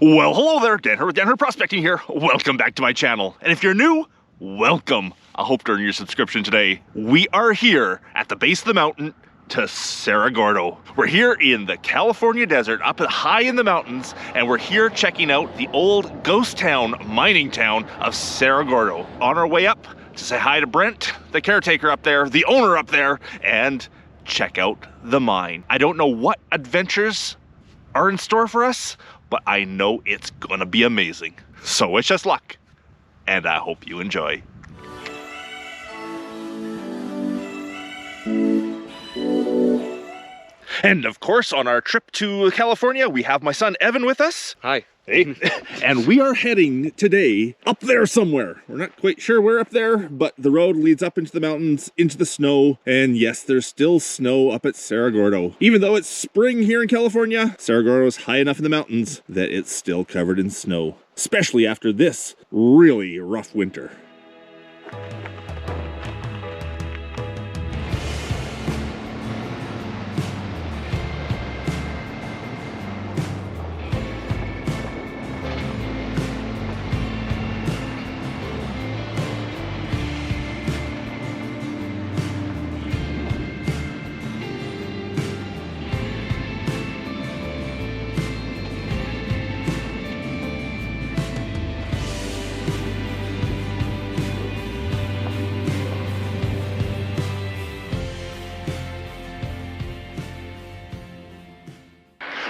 Well, hello there, Dan Hurd, Dan Hurd Prospecting here. Welcome back to my channel. And if you're new, welcome. I hope to earn your subscription today. We are here at the base of the mountain to Cerro Gordo. We're here in the California desert, up high in the mountains, and we're here checking out the old ghost town, mining town of Cerro Gordo. On our way up to say hi to Brent, the caretaker up there, the owner up there, and check out the mine. I don't know what adventures are in store for us, but I know it's gonna be amazing. So wish us luck, and I hope you enjoy. And of course, on our trip to California, we have my son Evan with us. Hi. Hey. And we are heading today up there somewhere. We're not quite sure where up there, but the road leads up into the mountains, into the snow. And yes, there's still snow up at Cerro Gordo. Even though it's spring here in California, Cerro Gordo is high enough in the mountains that it's still covered in snow, especially after this really rough winter.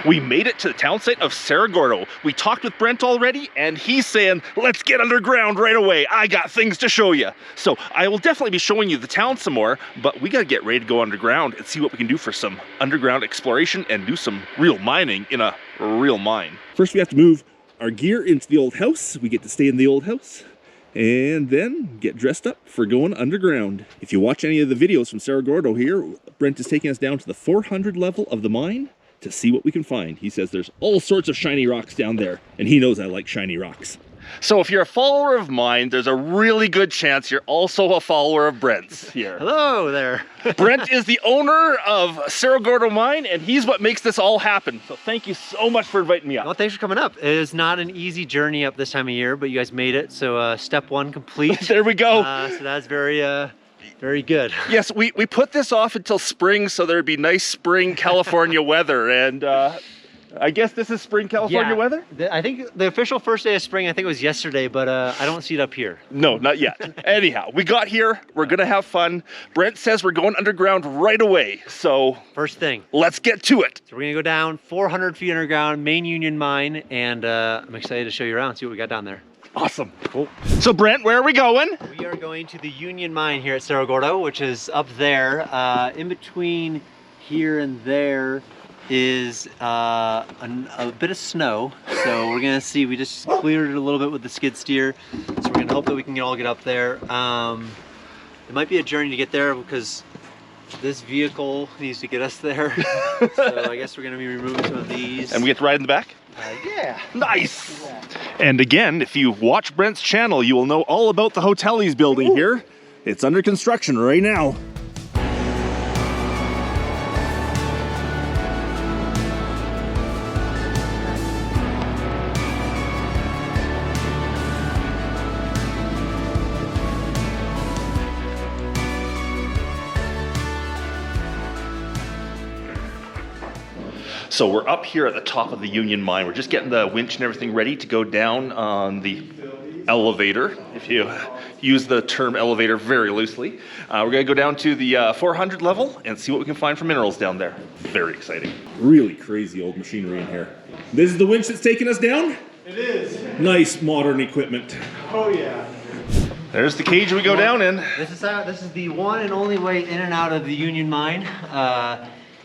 We made it to the town site of Cerro Gordo. We talked with Brent already, and he's saying, let's get underground right away. I got things to show you. So I will definitely be showing you the town some more, but we gotta get ready to go underground and see what we can do for some underground exploration and do some real mining in a real mine. First, we have to move our gear into the old house. We get to stay in the old house and then get dressed up for going underground. If you watch any of the videos from Cerro Gordo here, Brent is taking us down to the 400 level of the mine to see what we can find. He says there's all sorts of shiny rocks down there, and he knows I like shiny rocks. So if you're a follower of mine, there's a really good chance you're also a follower of Brent's here. Hello there. Brent is the owner of Cerro Gordo Mine, and he's what makes this all happen. So thank you so much for inviting me up. Well, thanks for coming up. It is not an easy journey up this time of year, but you guys made it. So step one complete. There we go. So that's very good. Yes, we put this off until spring so there'd be nice spring California weather, and I guess this is spring California weather? I think the official first day of spring, I think it was yesterday, but I don't see it up here. No, not yet. Anyhow, we got here, we're gonna have fun. Brent says we're going underground right away, so first thing, let's get to it. So we're gonna go down 400 feet underground, main Union mine, and I'm excited to show you around, see what we got down there. Awesome. Cool. So Brent, where are we going? We are going to the Union Mine here at Cerro Gordo, which is up there. In between here and there is a bit of snow. So we're gonna see, we just cleared it a little bit with the skid steer. So we're gonna hope that we can all get up there. It might be a journey to get there because this vehicle needs to get us there. So I guess we're gonna be removing some of these. And we get to ride in the back? Yeah. Nice. Yeah. And again, if you watch Brent's channel, you will know all about the hotel he's building here. It's under construction right now. So we're up here at the top of the Union Mine. We're just getting the winch and everything ready to go down on the elevator, if you use the term elevator very loosely. We're gonna go down to the 400 level and see what we can find for minerals down there. Very exciting. Really crazy old machinery in here. This is the winch that's taking us down? It is. Nice modern equipment. Oh yeah. There's the cage we go down in. This is the one and only way in and out of the Union Mine.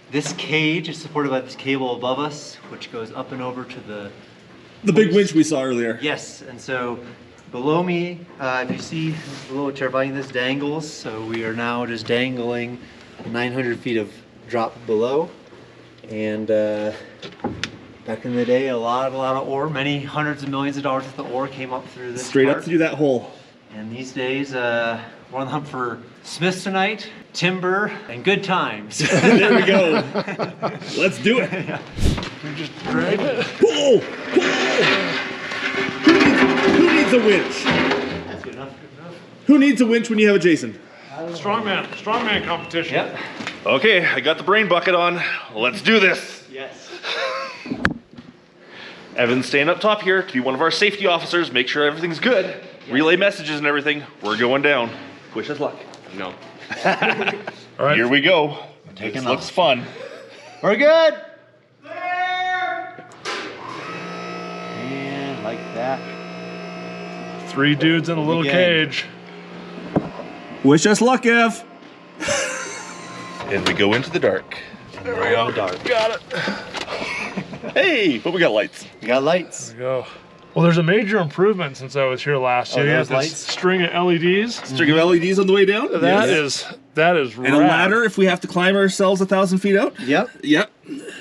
This cage is supported by this cable above us, which goes up and over to the big winch we saw earlier. Yes, and so below me, if you see a little terrifying, this dangles. So we are now just dangling 900 feet of drop below. And back in the day, a lot of ore, many hundreds of millions of dollars worth of ore came up through this Straight part. up through that hole. And these days, we're on the hunt for smithsonite, timber, and good times. There we go. Let's do it. Yeah. We just drag it. Pull! Pull! needs a winch? That's good enough. Who needs a winch when you have a Jason? Strongman competition. Yep. Okay, I got the brain bucket on. Let's do this. Yes. Evan's staying up top here to be one of our safety officers, make sure everything's good. Relay messages and everything. We're going down. Wish us luck. No. All right. Here we go. Taking This looks fun. We're good. And like that. 3 dudes in a little Again. cage. Wish us luck, Ev. And we go into the dark. There we go. Dark. Got it. Hey, but we got lights. We got lights. There we go. Well, there's a major improvement since I was here last year. they You have have this lights? string of LEDs. String of LEDs on the way down. That is And rad. a ladder if we have to climb ourselves 1,000 feet out. Yep. Yep.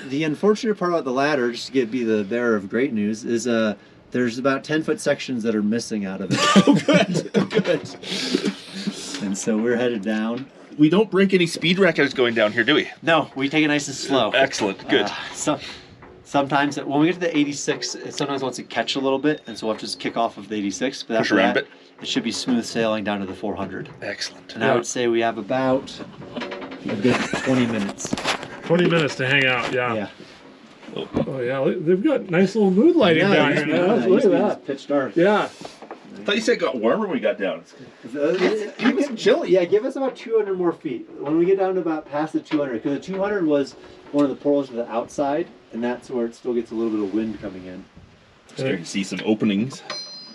The unfortunate part about the ladder, just to be the bearer of great news, is there's about 10-foot sections that are missing out of it. Oh, good. Good. And so we're headed down. We don't break any speed records going down here, do we? No, we take it nice and slow. Excellent. Good. Sometimes when we get to the 86, it sometimes wants to catch a little bit, and so we'll just kick off of the 86. But Push after around a that, bit. it should be smooth sailing down to the 400. Excellent. And I would say we have about a good 20 minutes. 20 minutes to hang out, yeah. Yeah. Oh, yeah. They've got nice little mood lighting down here. Man. Look at that. Pitch dark. Yeah. I thought you said it got warmer when we got down. Give us chilly. Yeah, give us about 200 more feet. When we get down to about past the 200, because the 200 was one of the portals to the outside, and that's where it still gets a little bit of wind coming in. Starting to see some openings.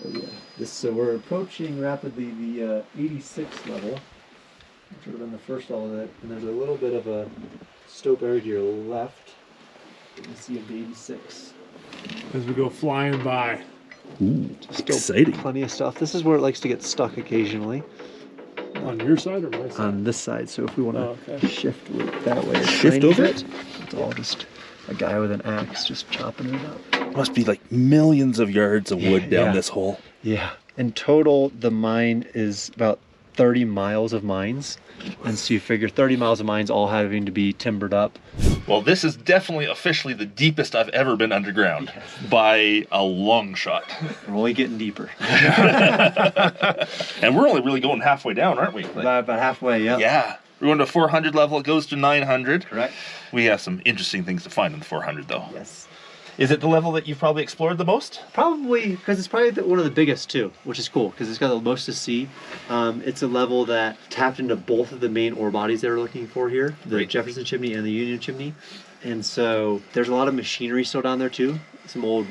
Oh, yeah. So we're approaching rapidly the 86 level, which would have been the first level of it, and there's a little bit of a stope area to your left. You can see the 86. As we go flying by. Ooh, Still exciting. plenty of stuff. This is where it likes to get stuck occasionally. On your side or my side? On this side, so if we want to okay. shift that way, a Shift tiny over bit, it's all just a guy with an axe just chopping it up. Must be like millions of yards of wood down Yeah. this hole. Yeah. In total, the mine is about 30 miles of mines. And so you figure 30 miles of mines all having to be timbered up. Well, this is definitely officially the deepest I've ever been underground by a long shot. We're only getting deeper. And we're only really going halfway down, aren't we? Like, About halfway, yeah. yeah. We're going to 400 level. It goes to 900. Correct. We have some interesting things to find in the 400 though. Yes. Is it the level that you've probably explored the most? Probably, because it's probably one of the biggest too, which is cool, because it's got the most to see. It's a level that tapped into both of the main ore bodies they're looking for here, the Great. Jefferson Chimney and the Union Chimney. And so there's a lot of machinery still down there too. Some old,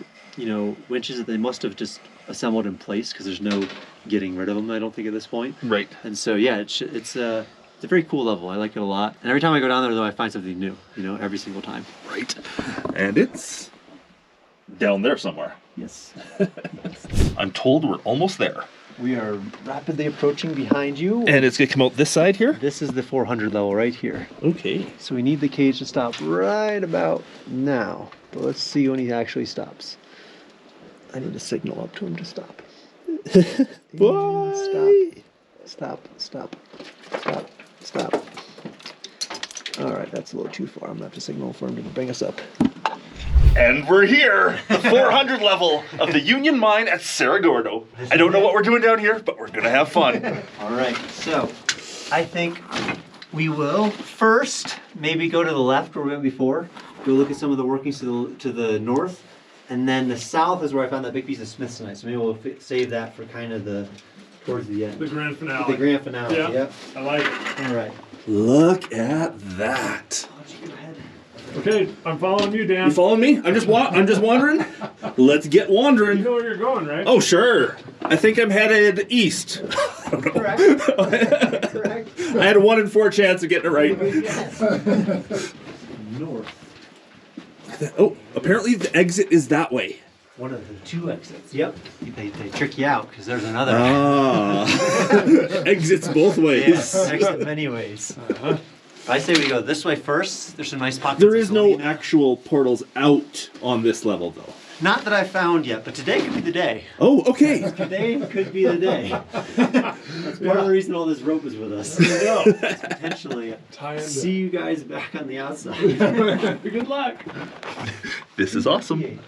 winches that they must have just assembled in place, because there's no getting rid of them, I don't think, at this point. Right. And so, yeah, it's a very cool level. I like it a lot. And every time I go down there, though, I find something new, every single time. Right. And it's down there somewhere. Yes. I'm told we're almost there. We are rapidly approaching behind you. And it's going to come out this side here? This is the 400 level right here. Okay. So we need the cage to stop right about now. But let's see when he actually stops. I need to signal up to him to stop. Bye. Stop. Stop. All right, that's a little too far. I'm gonna have to signal for him to bring us up. And we're here, the 400 level of the Union Mine at Cerro Gordo. I don't know what we're doing down here, but we're going to have fun. All right, so I think we will first maybe go to the left where we went before. Go look at some of the workings to the north. And then the south is where I found that big piece of smithsonite. So maybe we'll save that for kind of towards the end. The grand finale. The grand finale, Yeah. yep. I like it. All right. Look at that. Why don't you go ahead? Okay, I'm following you, Dan. You following me? I'm just wandering. Let's get You wandering. know where you're going, right? Oh, sure. I think I'm headed east. I don't know. Correct. Correct. I had a 1 in 4 chance of getting it right. Yes. North. Oh, apparently the exit is that way. One of the 2 exits. Yep. They trick you out because there's another. Exits both ways. Yes, exit many ways. I say we go this way first. There's some nice pockets. There of is no gold. actual portals out on this level, though. Not that I found yet, but today could be the day. Oh, okay. Today could be the day. That's part of the reason all this rope is with us. Potentially Tie into. see you guys back on the outside. Good luck. This is awesome.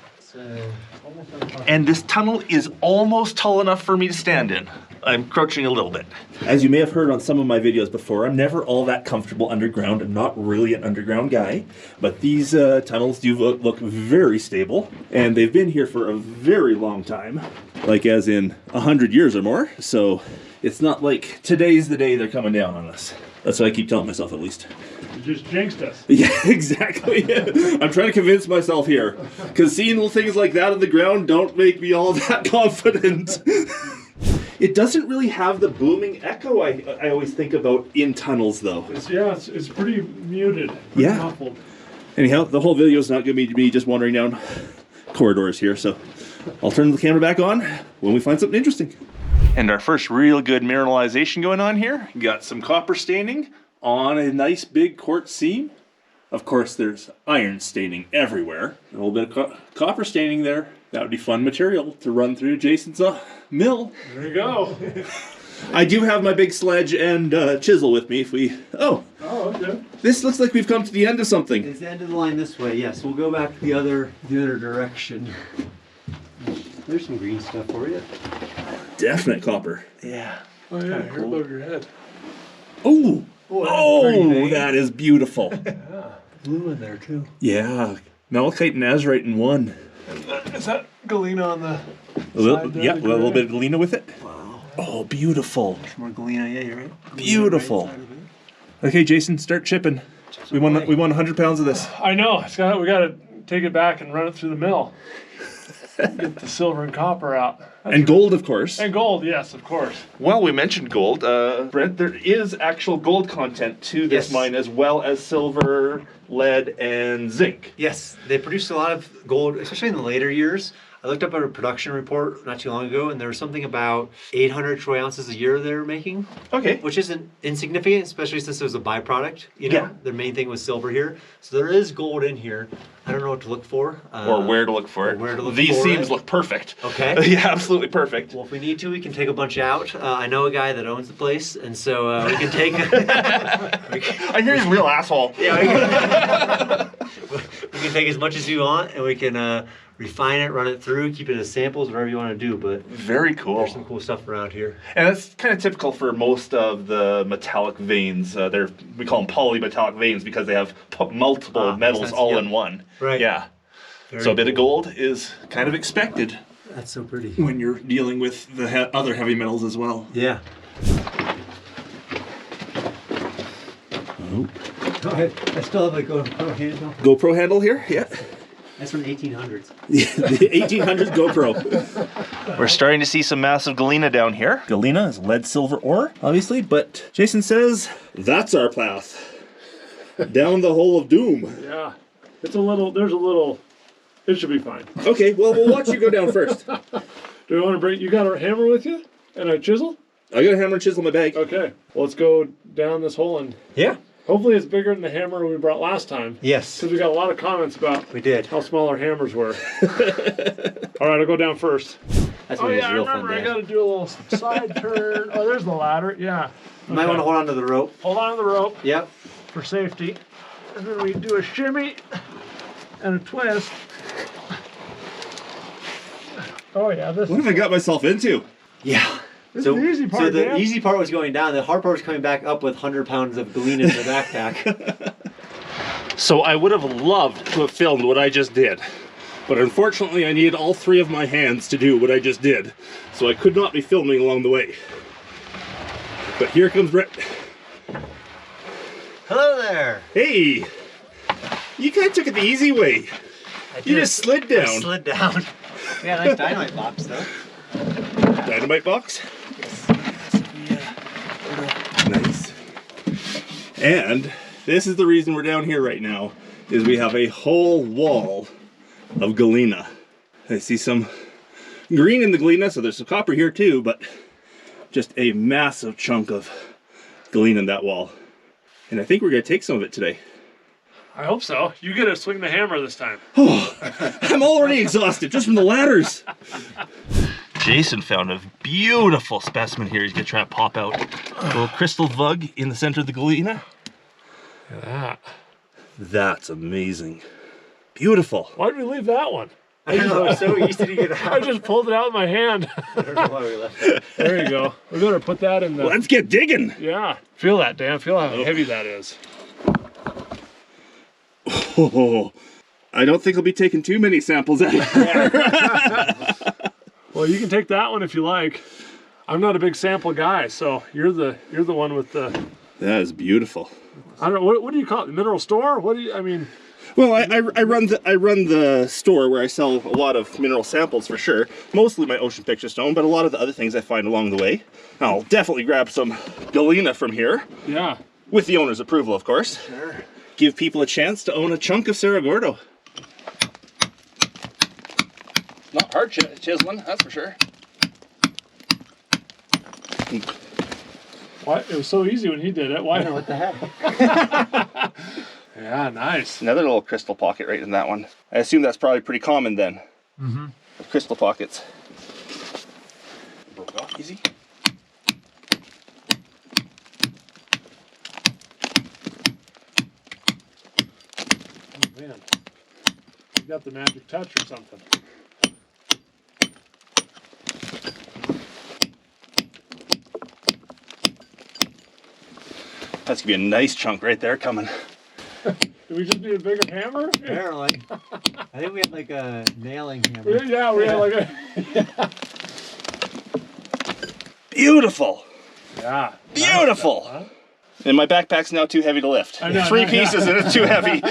And this tunnel is almost tall enough for me to stand in. I'm crouching a little bit. As you may have heard on some of my videos before, I'm never all that comfortable underground. I'm not really an underground guy, but these tunnels do look very stable, and they've been here for a very long time, like as in 100 years or more. So it's not like today's the day they're coming down on us. That's what I keep telling myself, at least. You just jinxed us. Yeah, exactly. I'm trying to convince myself here, because seeing little things like that on the ground don't make me all that confident. It doesn't really have the booming echo I always think about in tunnels, though. It's pretty muted. Pretty muffled. Anyhow, the whole video is not going to be me just wandering down corridors here, so I'll turn the camera back on when we find something interesting. And our first real good mineralization going on here. Got some copper staining on a nice big quartz seam. Of course, there's iron staining everywhere. A little bit of copper staining there. That would be fun material to run through Jason's mill. There you go. I do have my big sledge and chisel with me if we... Oh, okay. This looks like we've come to the end of something. It's the end of the line this way, yes. We'll go back the other direction. There's some green stuff for you. Definite copper. Yeah. Oh yeah, here above your head. Oh! Oh, That is beautiful. Yeah. Blue in there too. Yeah, malachite and azurite in one. Is that galena on the A little, side there, yeah, the a little gray? bit of galena with it. Wow. Oh, beautiful. There's more galena, yeah, you're right. Beautiful. Okay, Jason, start chipping. We want 100 pounds of this. I know. We got to take it back and run it through the mill. Get the silver and copper out. And gold, of course. And gold, yes, of course. Well, we mentioned gold. Brent, there is actual gold content to this mine, as well as silver, lead, and zinc. Yes, they produced a lot of gold, especially in the later years. I looked up a production report not too long ago, and there was something about 800 troy ounces a year they were making. Okay. Which isn't insignificant, especially since it was a byproduct. You know, their main thing was silver here. So there is gold in here. I don't know what to look for. Or where to look for it. Where to look These for seams it. look perfect. Okay. Yeah, absolutely perfect. Well, if we need to, we can take a bunch out. I know a guy that owns the place, and so we can take... I hear he's a real asshole. Yeah, we can take as much as you want, and we can refine it, run it through, keep it as samples, whatever you want to do. But very cool. There's some cool stuff around here. And that's kind of typical for most of the metallic veins. We call them polymetallic veins because they have multiple metals all in one. Right. Yeah. Very so a bit of cool. gold is kind of expected. That's so pretty. When you're dealing with the other heavy metals as well. Yeah. Oh. I still have a GoPro handle. GoPro handle here? Yeah. That's from the 1800s. The 1800s GoPro. We're starting to see some massive galena down here. Galena is lead silver ore, obviously, but Jason says that's our path. Down the hole of doom. Yeah. There's a little, it should be fine. Okay, well, we'll watch you go down first. Do we want to bring, you got a hammer with you? And a chisel? I got a hammer and chisel in my bag. Okay. Well, let's go down this hole and... Yeah. Hopefully it's bigger than the hammer we brought last time. Yes. Because we got a lot of comments about how small our hammers were. All right, I'll go down first. That's what I remember I got to do a little side turn. Oh, there's the ladder. Yeah. You might want to hold on to the rope. Hold on to the rope. Yep. For safety. And then we do a shimmy and a twist. Oh yeah, this. What have I got myself into? Yeah. This is the easy part. So the Dan. easy part was going down. The hard part was coming back up with 100 pounds of galena in the backpack. So I would have loved to have filmed what I just did. But unfortunately, I needed all three of my hands to do what I just did. So I could not be filming along the way. But here comes Brent. Hello there. Hey! You kind of took it the easy way. You just slid down. I slid down. Yeah, nice dynamite box though. Dynamite box? Nice. And this is the reason we're down here right now, is we have a whole wall of galena. I see some green in the galena, so there's some copper here too, but just a massive chunk of galena in that wall. And I think we're gonna take some of it today. I hope so. You get to swing the hammer this time. Oh, I'm already exhausted just from the ladders. Jason found a beautiful specimen here. He's gonna try to pop out a little crystal vug in the center of the galena. Look at that. That's amazing. Beautiful. Why did we leave that one? I know, it's so easy to get I out. just pulled it out with my hand. I don't know why we left it. There you go. We better put that in the... Let's get digging. Yeah. Feel that, Dan. Feel how heavy that is. Oh, I don't think I'll be taking too many samples out of here. Well, you can take that one if you like. I'm not a big sample guy, so you're the one with the... That is beautiful. I don't know, what do you call it? Mineral store? What do you, I mean... Well, I run the store where I sell a lot of mineral samples for sure. Mostly my ocean picture stone, but a lot of the other things I find along the way. I'll definitely grab some galena from here. Yeah. With the owner's approval, of course. Sure. Give people a chance to own a chunk of Cerro Gordo. Not hard chiseling, that's for sure. What? It was so easy when he did it. Why? What the heck? Yeah, nice. Another little crystal pocket right in that one. I assume that's probably pretty common then. Mm-hmm. Crystal pockets. Broke off easy. Oh, man. You got the magic touch or something. That's gonna be a nice chunk right there coming. Do we just need a bigger hammer? Apparently. I think we had like a nailing hammer. Yeah, we had like a... Beautiful. Yeah. Beautiful. Huh? And my backpack's now too heavy to lift. I know, 3 yeah. pieces and it's too heavy.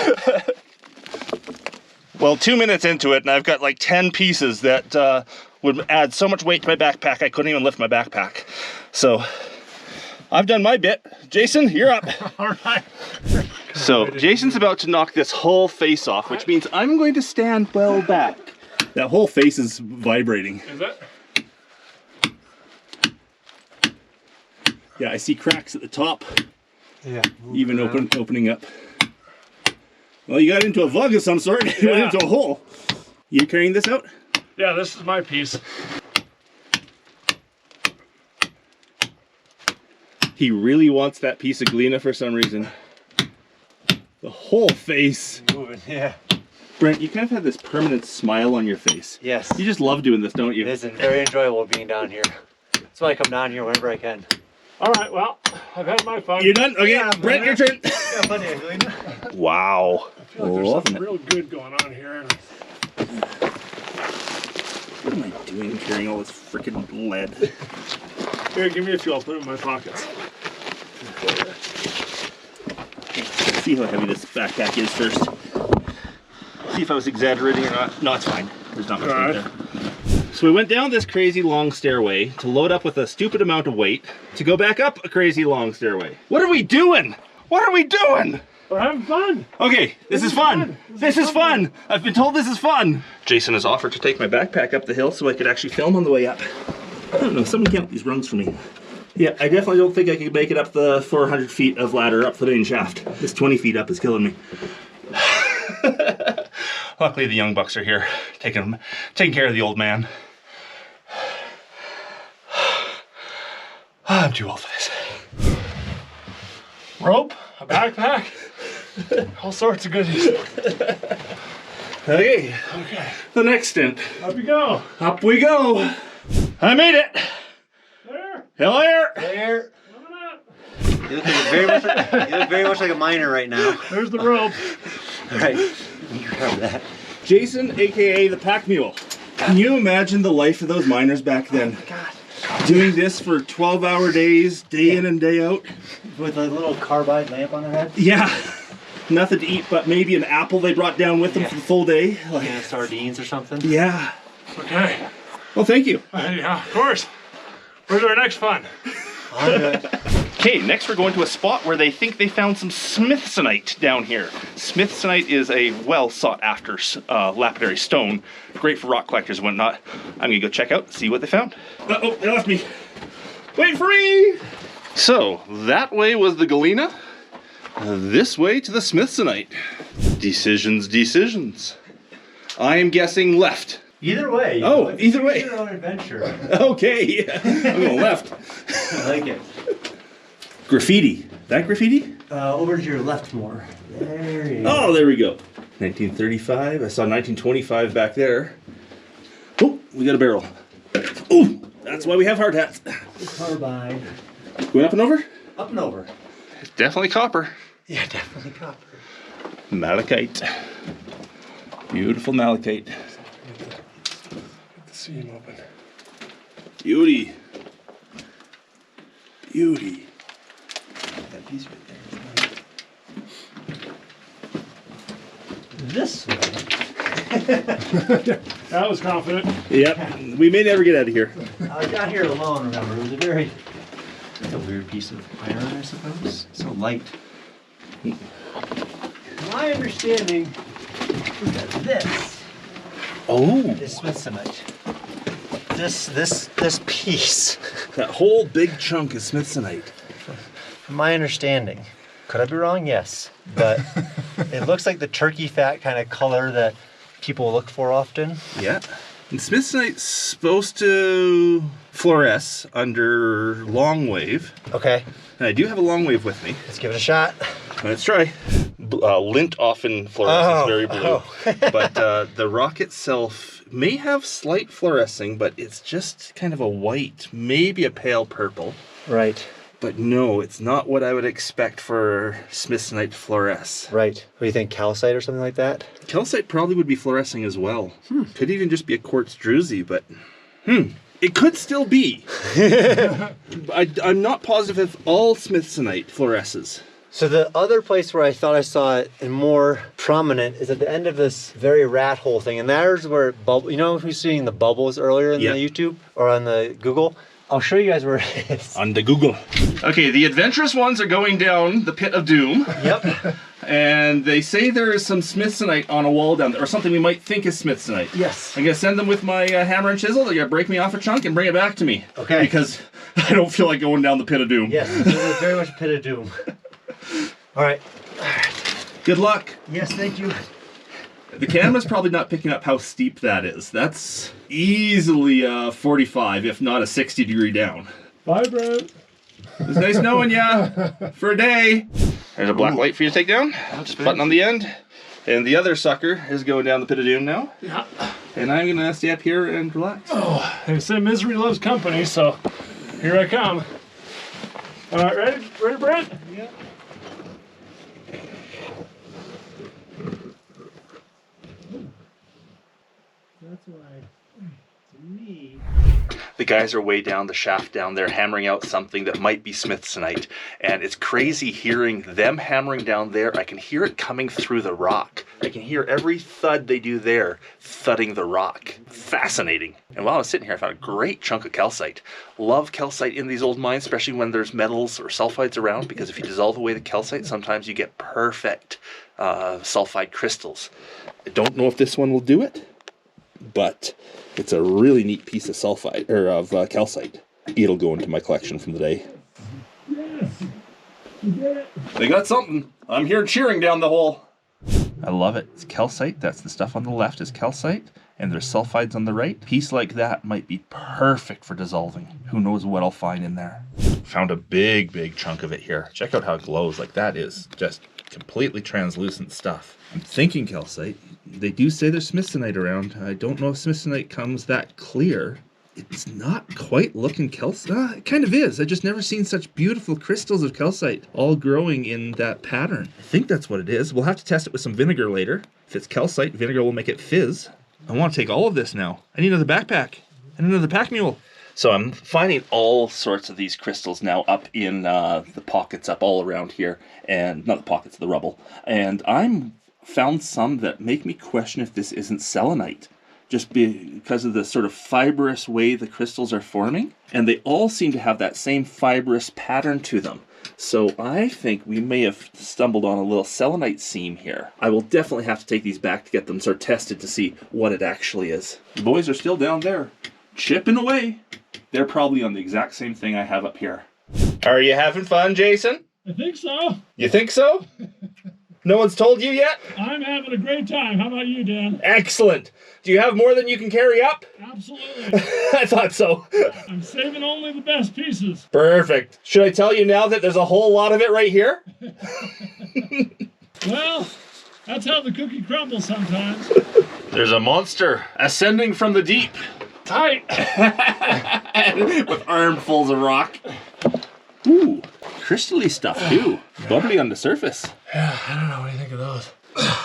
Well, 2 minutes into it and I've got like 10 pieces that would add so much weight to my backpack I couldn't even lift my backpack. So I've done my bit. Jason, you're up. All right. So Jason's about to knock this whole face off, which means I'm going to stand well back. That whole face is vibrating. Is that? Yeah, I see cracks at the top, Yeah. even opening up. Well, you got into a vug of some sort. You went Yeah. into a hole. You carrying this out? Yeah, this is my piece. He really wants that piece of galena for some reason. The whole face. Moving, yeah. Brent, you kind of have this permanent smile on your face. Yes. You just love doing this, don't you? It is very enjoyable being down here. That's why I come down here whenever I can. All right, well, I've had my fun. You're done? Okay, Yeah, Brent, your turn. Yeah, plenty of galena. Wow. I feel like there's Loving something it. real good going on here. What am I doing carrying all this freaking lead? Here, give me a few. I'll put it in my pockets. See how heavy this backpack is first. See if I was exaggerating or not. No, it's fine. There's not much All weight right. there. So we went down this crazy long stairway to load up with a stupid amount of weight to go back up a crazy long stairway. What are we doing? What are we doing? We're having fun. Okay, this is fun. This is fun. I've been told this is fun. Jason has offered to take my backpack up the hill so I could actually film on the way up. I don't know, someone count these rungs for me. Yeah, I definitely don't think I could make it up the 400 feet of ladder up the main shaft. This 20 feet up is killing me. Luckily the young bucks are here, taking care of the old man. I'm too old for this. Rope, a backpack, all sorts of goodies. Okay, Okay, the next stint. up you go. Up we go. I made it. There, Hell yeah. There. coming up. You look very much like a miner right now. There's the rope. Right. You grab that. Jason, aka the pack mule. Can you imagine the life of those miners back then? God. Doing this for 12-hour days, day in and day out. With a little carbide lamp on their head. Yeah. Nothing to eat but maybe an apple they brought down with them for the full day. Like, Yeah, sardines or something. yeah. Okay, Well, thank you. yeah, of course. Where's our next fun? Okay, next we're going to a spot where they think they found some smithsonite down here. Smithsonite is a well sought after lapidary stone, great for rock collectors and whatnot. I'm gonna go check out, see what they found. Uh-oh, they left me. Wait for me! So, that way was the galena, this way to the smithsonite. Decisions. I am guessing left. Either way. Oh, either way. Your own adventure. Okay, I'm going left. I like it. Graffiti. That graffiti? Over to your left more. There you go. Oh, there we go. 1935. I saw 1925 back there. Oh, we got a barrel. Oh, that's why we have hard hats. Carbide. Going up and over? Up and over. It's definitely copper. Yeah, definitely copper. Malachite. Beautiful malachite. Get the seam open. Beauty. Beauty. That piece right there. This one. That was confident. Yep. We may never get out of here. I got here alone, remember. It was it's a weird piece of iron, I suppose. So light. My understanding is that this Oh. is smithsonite. This piece. That whole big chunk is smithsonite. From my understanding. Could I be wrong? Yes. But it looks like the turkey fat kind of color that people look for often. Yeah. And smithsonite's supposed to fluoresce under long wave. Okay, And I do have a long wave with me. let's give it a shot. Let's try. Lint often fluoresces very blue. But the rock itself may have slight fluorescing, but it's just kind of a white, maybe a pale purple. Right, But no, it's not what I would expect for smithsonite to fluoresce. right. What do you think, calcite or something like that? Calcite probably would be fluorescing as well. Could even just be a quartz druzy, but it could still be. I'm not positive if all smithsonite fluoresces. So the other place where I thought I saw it and more prominent is at the end of this very rat hole thing, and there's where it bubble. You know who's seeing the bubbles earlier in Yeah. the YouTube or on the Google? I'll show you guys where it is. On the Google. Okay, the adventurous ones are going down the pit of doom. Yep. And they say there is some smithsonite on a wall down there, or something we might think is smithsonite. Yes. I'm gonna send them with my hammer and chisel. They're gonna break me off a chunk and bring it back to me. Okay. Because I don't feel like going down the pit of doom. Yes, this is very much pit of doom. All right. Good luck. Yes, thank you. The camera's probably not picking up how steep that is. That's easily 45, if not a 60-degree down. Bye, Brent. It's nice knowing ya for a day. There's a black light for you to take down. Just a button on the end. And the other sucker is going down the pit of doom now. Yeah. And I'm gonna stay up here and relax. Oh, they say misery loves company, so here I come. All right, ready? Ready, Brent? Yeah. That's why, to me. The guys are way down the shaft down there hammering out something that might be smithsonite. And it's crazy hearing them hammering down there. I can hear it coming through the rock. I can hear every thud they do there thudding the rock. Fascinating. And while I was sitting here, I found a great chunk of calcite. Love calcite in these old mines, especially when there's metals or sulfides around, because if you dissolve away the calcite, sometimes you get perfect sulfide crystals. I don't know if this one will do it, but it's a really neat piece of sulfide, or of calcite. It'll go into my collection from the day. Yes. You did it. They got something. I'm here cheering down the hole. I love it. It's calcite. That's the stuff on the left is calcite, and there's sulfides on the right. A piece like that might be perfect for dissolving. Who knows what I'll find in there. Found a big chunk of it here. Check out how it glows. Like, that is just completely translucent stuff. I'm thinking calcite. They do say there's smithsonite around. I don't know if smithsonite comes that clear. It's not quite looking calcite. It kind of is. I've just never seen such beautiful crystals of calcite all growing in that pattern. I think that's what it is. We'll have to test it with some vinegar later. If it's calcite, vinegar will make it fizz. I want to take all of this now. I need another backpack and another pack mule. So I'm finding all sorts of these crystals now up in the pockets up all around here. And not the pockets, the rubble. And I'm found some that make me question if this isn't selenite, just because of the sort of fibrous way the crystals are forming, and they all seem to have that same fibrous pattern to them. So I think we may have stumbled on a little selenite seam here. I will definitely have to take these back to get them sort of tested to see what it actually is. The boys are still down there, chipping away. They're probably on the exact same thing I have up here. Are you having fun, Jason? I think so. You think so? No one's told you yet? I'm having a great time. How about you, Dan? Excellent. Do you have more than you can carry up? Absolutely. I thought so. I'm saving only the best pieces. Perfect. Should I tell you now that there's a whole lot of it right here? Well, That's how the cookie crumbles sometimes. There's a monster ascending from the deep. Tight. With armfuls of rock. Ooh, crystally stuff too. Bubbly on the surface. Yeah, I don't know what do you think of those.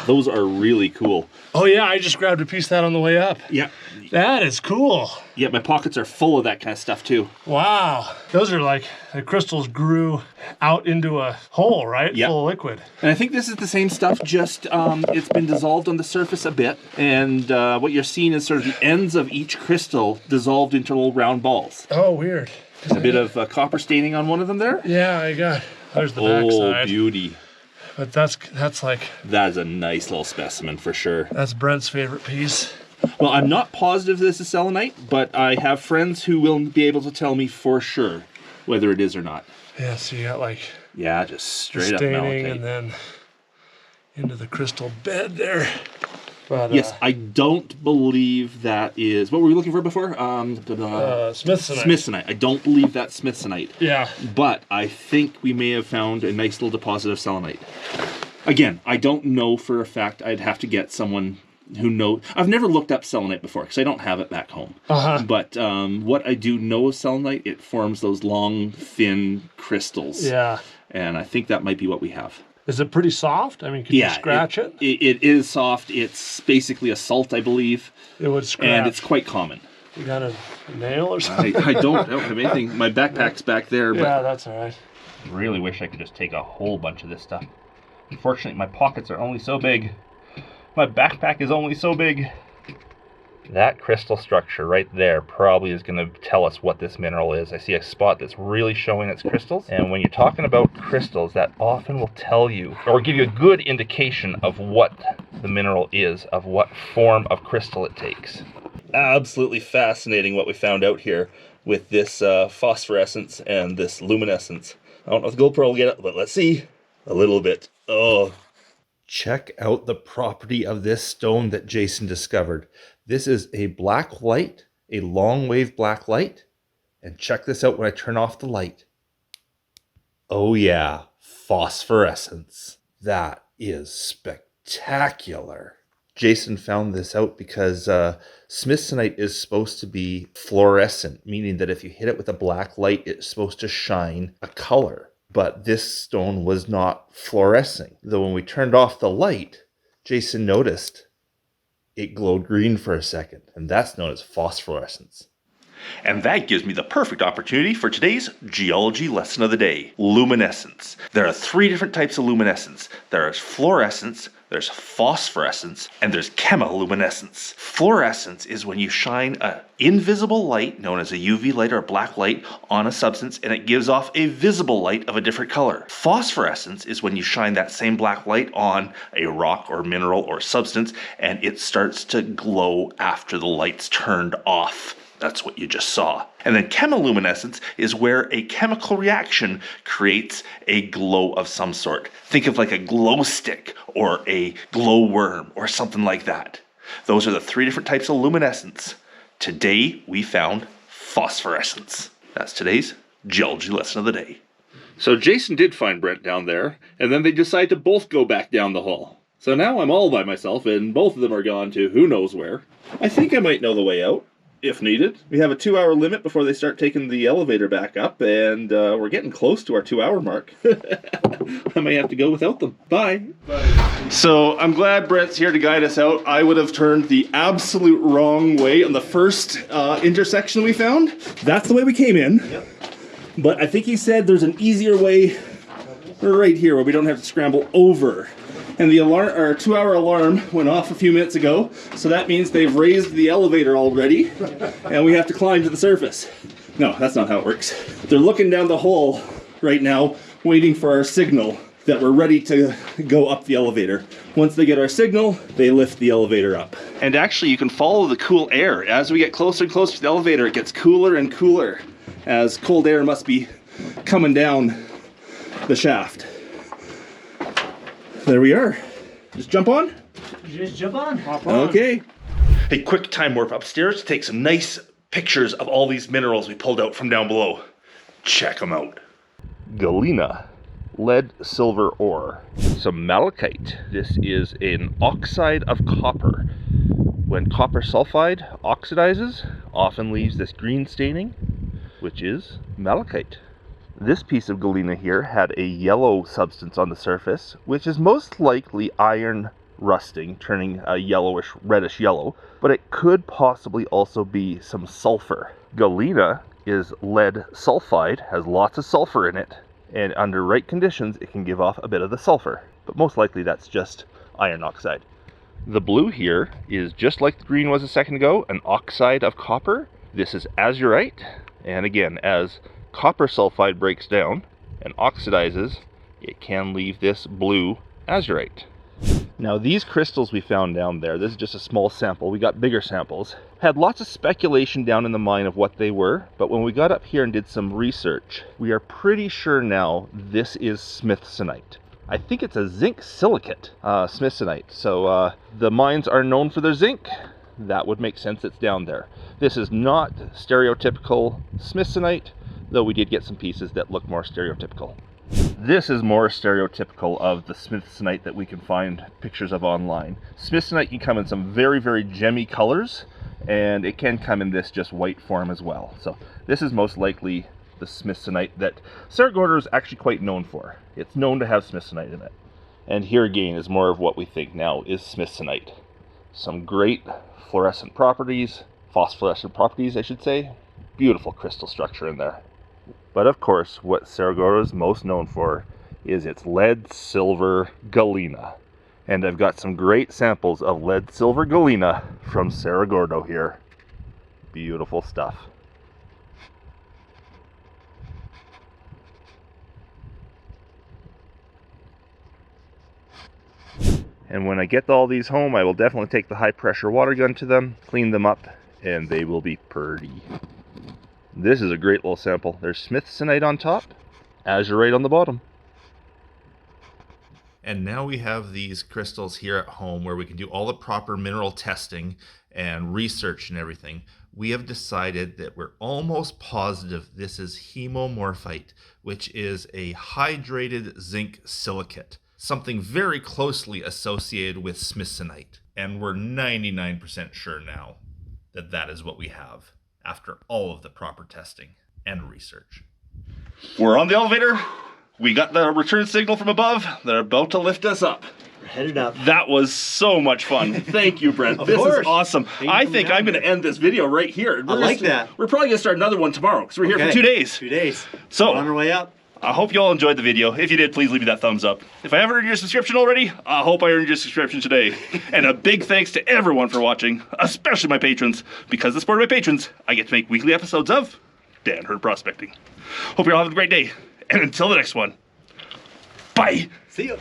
Those are really cool. Oh yeah, I just grabbed a piece of that on the way up. Yeah. That is cool. Yeah, my pockets are full of that kind of stuff too. Wow. Those are like the crystals grew out into a hole, right? Yep. Full of liquid. And I think this is the same stuff, just it's been dissolved on the surface a bit. And what you're seeing is sort of the ends of each crystal dissolved into little round balls. Oh, weird. A bit of copper staining on one of them there. Yeah, I got. There's the back Oh, side. beauty. But that's like. That is a nice little specimen for sure. That's Brent's favorite piece. Well, I'm not positive this is selenite, but I have friends who will be able to tell me for sure whether it is or not. Yeah, so you got like. Yeah, just straight up staining malachite. and then into the crystal bed there. But, Yes, I don't believe that is. What were we looking for before? Smithsonite. Smithsonite. I don't believe that's Smithsonite. Yeah. But I think we may have found a nice little deposit of selenite. Again, I don't know for a fact. I'd have to get someone who knows. I've never looked up selenite before because I don't have it back home. Uh-huh. But what I do know of selenite, it forms those long, thin crystals. Yeah. And I think that might be what we have. Is it pretty soft? I mean, can you scratch it? It is soft. It's basically a salt, I believe. It would scratch. And it's quite common. You got a nail or something? I don't have anything. My backpack's back there. But Yeah, that's all right. really wish I could just take a whole bunch of this stuff. Unfortunately, my pockets are only so big. My backpack is only so big. That crystal structure right there probably is going to tell us what this mineral is. I see a spot that's really showing its crystals. And when you're talking about crystals, that often will tell you, or give you a good indication of what the mineral is, of what form of crystal it takes. Absolutely fascinating what we found out here with this phosphorescence and this luminescence. I don't know if the GoPro will get it, but let's see. A little bit. Oh. Check out the property of this stone that Jason discovered. This is a black light, a long wave black light. And check this out when I turn off the light. Oh yeah, phosphorescence. That is spectacular. Jason found this out because smithsonite is supposed to be fluorescent, meaning that if you hit it with a black light, it's supposed to shine a color. But this stone was not fluorescing. Though when we turned off the light, Jason noticed it glowed green for a second, and that's known as phosphorescence. And that gives me the perfect opportunity for today's geology lesson of the day, luminescence. There are 3 different types of luminescence. There is fluorescence, there's phosphorescence, and there's chemiluminescence. Fluorescence is when you shine an invisible light, known as a UV light or a black light, on a substance, and it gives off a visible light of a different color. Phosphorescence is when you shine that same black light on a rock or mineral or substance, and it starts to glow after the light's turned off. That's what you just saw. And then chemiluminescence is where a chemical reaction creates a glow of some sort. Think of like a glow stick or a glowworm or something like that. Those are the 3 different types of luminescence. Today we found phosphorescence. That's today's geology lesson of the day. So Jason did find Brent down there, and then they decided to both go back down the hall. So now I'm all by myself, and both of them are gone to who knows where. I think I might know the way out, if needed. We have a 2-hour limit before they start taking the elevator back up, and we're getting close to our 2-hour mark. I may have to go without them. Bye. Bye. So I'm glad Brent's here to guide us out. I would have turned the absolute wrong way on the first intersection we found. That's the way we came in. Yep. But I think he said there's an easier way right here where we don't have to scramble over. And the alarm, our 2-hour alarm went off a few minutes ago, so that means they've raised the elevator already, and we have to climb to the surface. No, that's not how it works. They're looking down the hole right now, waiting for our signal that we're ready to go up the elevator. Once they get our signal, they lift the elevator up. And actually, you can follow the cool air. As we get closer and closer to the elevator, it gets cooler and cooler, as cold air must be coming down the shaft. There we are. Just jump on? Just jump on. Hop on. Okay. A quick time warp upstairs to take some nice pictures of all these minerals we pulled out from down below. Check them out. Galena, lead silver ore. Some malachite. This is an oxide of copper. When copper sulfide oxidizes, often leaves this green staining, which is malachite. This piece of galena here had a yellow substance on the surface, which is most likely iron rusting, turning a yellowish, reddish yellow, but it could possibly also be some sulfur. Galena is lead sulfide, has lots of sulfur in it, and under right conditions it can give off a bit of the sulfur, but most likely that's just iron oxide. The blue here is just like the green was a second ago, an oxide of copper. This is azurite, and again, as copper sulfide breaks down and oxidizes, it can leave this blue azurite. Now these crystals we found down there, this is just a small sample, we got bigger samples, had lots of speculation down in the mine of what they were, but when we got up here and did some research, we are pretty sure now this is smithsonite. I think it's a zinc silicate smithsonite, so the mines are known for their zinc. That would make sense, it's down there. This is not stereotypical smithsonite, though we did get some pieces that look more stereotypical. This is more stereotypical of the smithsonite that we can find pictures of online. Smithsonite can come in some very, very gemmy colors, and it can come in this just white form as well. So this is most likely the smithsonite that Cerro Gordo is actually quite known for. It's known to have smithsonite in it. And here again is more of what we think now is smithsonite. Some great fluorescent properties, phosphorescent properties I should say. Beautiful crystal structure in there. But of course, what Cerro Gordo is most known for is its lead silver galena. And I've got some great samples of lead silver galena from Cerro Gordo here. Beautiful stuff. And when I get all these home, I will definitely take the high pressure water gun to them, clean them up, and they will be pretty. This is a great little sample. There's smithsonite on top, azurite on the bottom. And now we have these crystals here at home where we can do all the proper mineral testing and research and everything. We have decided that we're almost positive this is hemomorphite, which is a hydrated zinc silicate, something very closely associated with smithsonite. And we're 99% sure now that that is what we have after all of the proper testing and research. We're on the elevator. We got the return signal from above. They're about to lift us up. We're headed up. That was so much fun. Thank you, Brent. This is awesome. I think I'm going to end this video right here. I like that. We're probably going to start another one tomorrow because we're here for 2 days. 2 days. So we're on our way up. I hope you all enjoyed the video. If you did, please leave me that thumbs up. If I haven't earned your subscription already, I hope I earned your subscription today. And a big thanks to everyone for watching, especially my patrons. Because of the support of my patrons, I get to make weekly episodes of Dan Hurd Prospecting. Hope you're all having a great day. And until the next one, bye. See you.